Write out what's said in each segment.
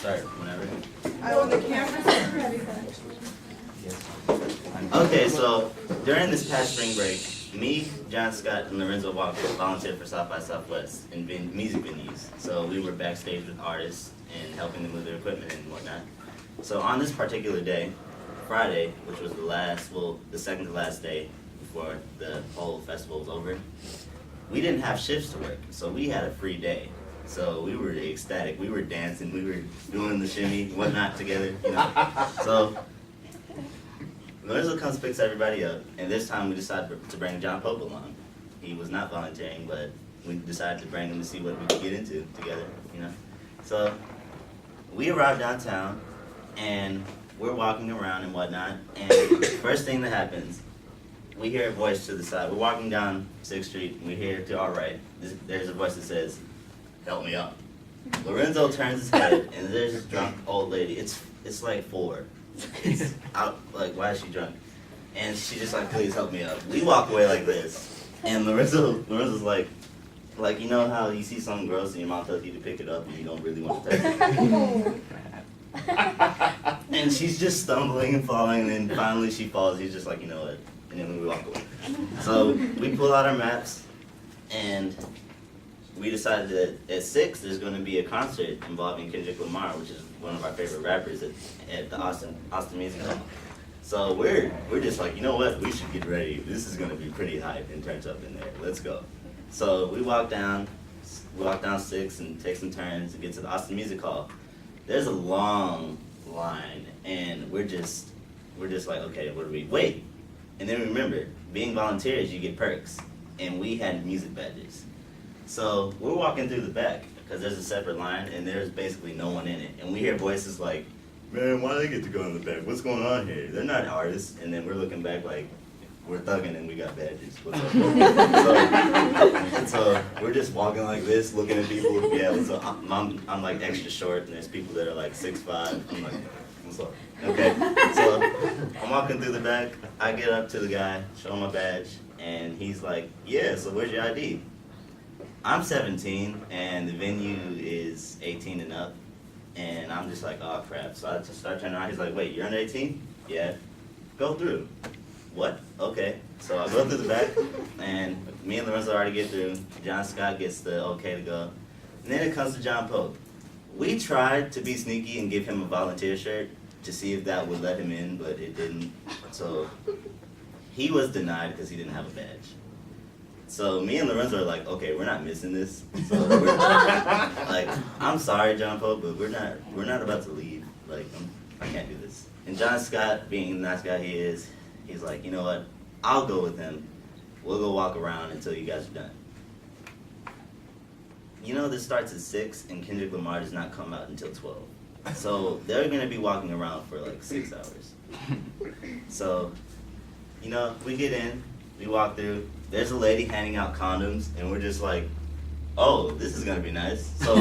start whenever. The cameras are ready. Okay, so during this past spring break, me, John Scott, and Lorenzo Walker volunteered for South by Southwest in music venues. So we were backstage with artists and helping them with their equipment and whatnot. So on this particular day, Friday, which was the second to last day before the whole festival was over, we didn't have shifts to work, so we had a free day. So we were ecstatic. We were dancing, we were doing the shimmy, whatnot together, you know. So Lorenzo comes picks everybody up, and this time we decided to bring John Pope along. He was not volunteering, but we decided to bring him to see what we could get into together, you know. So we arrived downtown, and we're walking around and whatnot, and first thing that happens, we hear a voice to the side. We're walking down 6th Street, and we hear to our right, there's a voice that says, "Help me up." Lorenzo turns his head, and there's this drunk old lady. It's like 4. It's out, like, why is she drunk? And she just like, "Please help me up." We walk away like this, and Lorenzo's like, you know how you see something gross and your mom tells you to pick it up and you don't really want to touch it? And she's just stumbling and falling, and then finally she falls. He's just like, "You know what?" And then we walk away. So we pull out our maps, and we decided that at 6 there's going to be a concert involving Kendrick Lamar, which is one of our favorite rappers at the Austin Music Hall. So we're just like, you know what, we should get ready. This is going to be pretty hype and turns up in there. Let's go. So we walk down 6 and take some turns and get to the Austin Music Hall. There's a long line, and we're just like, okay, what do we wait? And then remember, being volunteers, you get perks, and we had music badges. So we're walking through the back because there's a separate line, and there's basically no one in it. And we hear voices like, "Man, why do they get to go in the back? What's going on here? They're not artists." And then we're looking back like, we're thugging and we got badges. What's up? so we're just walking like this, looking at people. Yeah, so I'm like extra short, and there's people that are like 6'5". I'm like, "What's up?" Okay, so I'm walking through the back. I get up to the guy, show him my badge, and he's like, "Yeah, so where's your ID?" I'm 17, and the venue is 18 and up, and I'm just like, "Oh crap." So I just start turning around. He's like, "Wait, you're under 18? Yeah. Go through." "What?" "Okay." So I go through the back, and me and Lorenzo already get through. John Scott gets the okay to go. And then it comes to John Pope. We tried to be sneaky and give him a volunteer shirt to see if that would let him in, but it didn't. So he was denied because he didn't have a badge. So me and Lorenzo are like, okay, we're not missing this. So we're like, "I'm sorry, John Pope, but we're not about to leave. Like, I can't do this." And John Scott, being the nice guy he is, he's like, "You know what? I'll go with him. We'll go walk around until you guys are done." You know, this starts at 6, and Kendrick Lamar does not come out until 12. So they're gonna be walking around for like 6 hours. So, you know, we get in, we walk through. There's a lady handing out condoms, and we're just like, "Oh, this is gonna be nice." So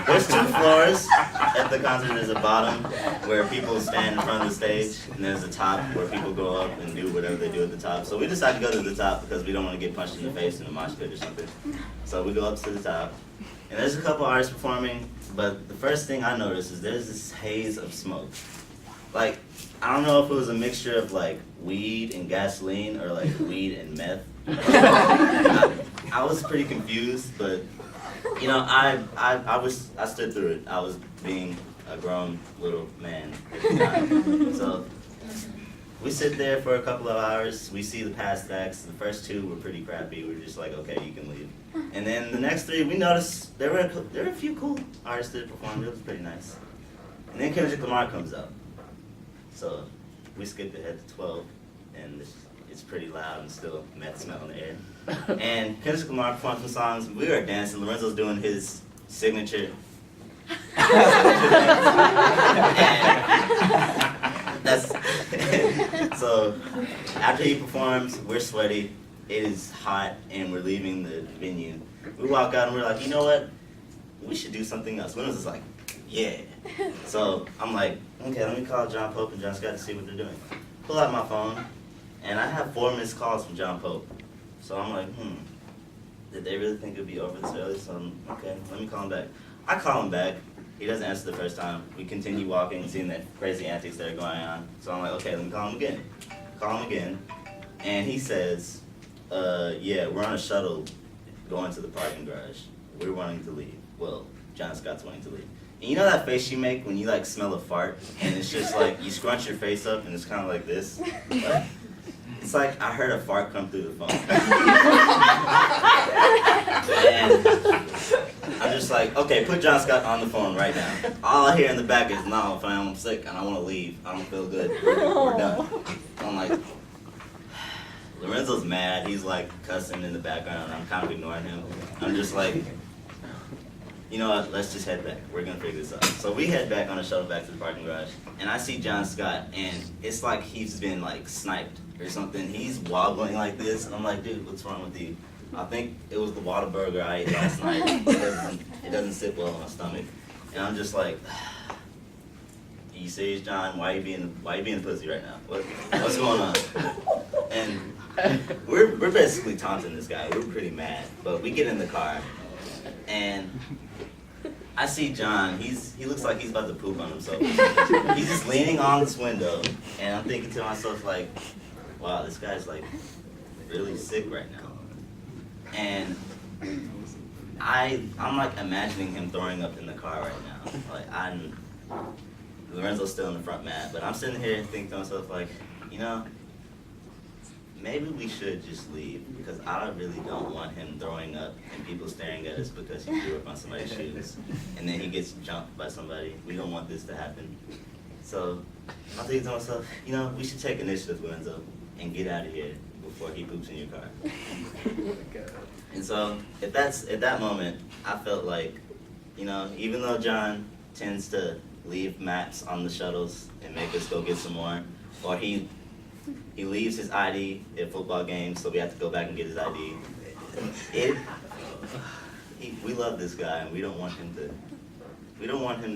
there's 2 floors at the concert. There's a bottom where people stand in front of the stage, and there's a top where people go up and do whatever they do at the top. So we decided to go to the top because we don't want to get punched in the face in a mosh pit or something. So we go up to the top, and there's a couple artists performing, but the first thing I noticed is there's this haze of smoke. Like, I don't know if it was a mixture of like weed and gasoline or like weed and meth. I was pretty confused, but you know, I stood through it. I was being a grown little man at the time. So we sit there for a couple of hours. We see the past acts. The first 2 were pretty crappy. We were just like, okay, you can leave. And then the next 3, we noticed there were a few cool artists that performed. It was pretty nice. And then Kendrick Lamar comes up. So we skipped ahead to 12, and it's pretty loud and still meth smell in the air. And Kendrick Lamar performed some songs. We were dancing. Lorenzo's doing his signature. So after he performs, we're sweaty. It is hot, and we're leaving the venue. We walk out, and we're like, you know what? We should do something else. Lorenzo's like, yeah. So I'm like, okay, let me call John Pope and John Scott to see what they're doing. Pull out my phone, and I have 4 missed calls from John Pope. So I'm like, did they really think it would be over this early? So okay, let me call him back. I call him back. He doesn't answer the first time. We continue walking, seeing the crazy antics that are going on. So I'm like, okay, let me call him again. Call him again, and he says, yeah, we're on a shuttle going to the parking garage. We're wanting to leave. Well, John Scott's wanting to leave. And you know that face you make when you like smell a fart, and it's just like you scrunch your face up, and it's kind of like this. Like, it's like I heard a fart come through the phone. And I'm just like, okay, put John Scott on the phone right now. All I hear in the back is, no, fam, I'm sick and I want to leave. I don't feel good. We're done. I'm like, Lorenzo's mad. He's like cussing in the background. I'm kind of ignoring him. I'm just like, you know what, let's just head back. We're going to figure this out. So we head back on a shuttle back to the parking garage. And I see John Scott, and it's like he's been like sniped or something. He's wobbling like this. And I'm like, dude, what's wrong with you? I think it was the Whataburger I ate last night. It doesn't sit well in my stomach. And I'm just like, are you serious, John? Why are you being a pussy right now? What's going on? And we're basically taunting this guy. We're pretty mad. But we get in the car, and I see John. He looks like he's about to poop on himself. He's just leaning on this window, and I'm thinking to myself like, wow, this guy's like really sick right now. And I'm like imagining him throwing up in the car right now. Like Lorenzo's still in the front mad, but I'm sitting here thinking to myself like, you know, maybe we should just leave, because I really don't want him throwing up and people staring at us because he threw up on somebody's shoes and then he gets jumped by somebody. We don't want this to happen. So I'm thinking to myself, you know, we should take initiative, Lorenzo, and get out of here before he poops in your car. And so at that moment, I felt like, you know, even though John tends to leave maps on the shuttles and make us go get some more, or he leaves his ID at football games, so we have to go back and get his ID. We love this guy, and we don't want him to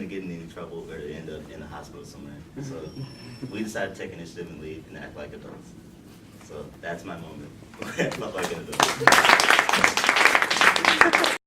get in any trouble or to end up in the hospital somewhere. So we decided to take initiative and leave and act like adults. So that's my moment. I felt like an adult.